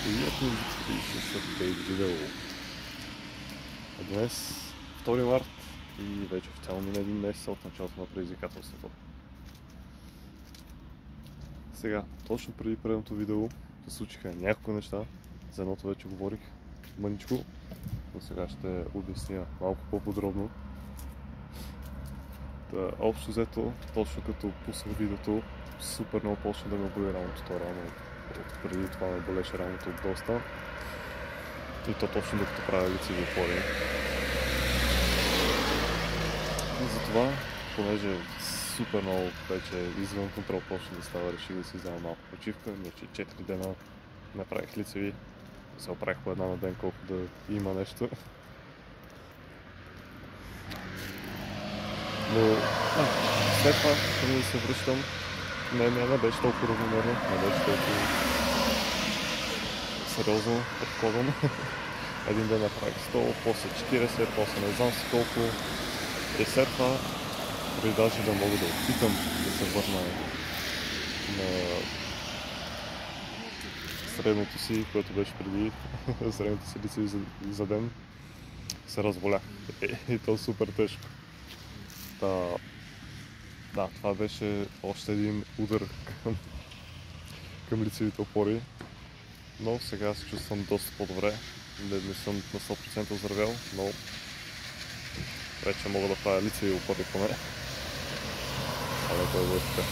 Приятни зрители с апдейт видео. Днес 2 март и вече официално мина един месец от началото на предизвикателството. Сега, точно преди предното видео се случиха няколко неща. За едното вече говорих мъничко, но сега ще обясня малко по-подробно. Общо взето, точно като пуснах видеото, супер много почна да ме боли рамото. То рано преди това ме болеше рамото доста. И то точно докато правя лицеви опори. И затова, понеже супер много вече извън контрол почна да става, реших да си взема малко почивка. Вече 4 дена направих лицеви. Се оправих по една на ден, колко да има нещо. Но след това, преди да се връщам, не беше толкова равномерно, не беше толкова сериозно подходен. Един ден направих 100, после 40, после не знам си колко. И след това, преди даже да мога да опитам да се върна на средното си, което беше преди средното си лице за ден, се разболях. И то супер тежко. Да, това беше още един удар към лицевите опори, но сега се чувствам доста по-добре. Не съм на 100% оздравял, но вече мога да правя лицеви опори поне. Абе, той е така.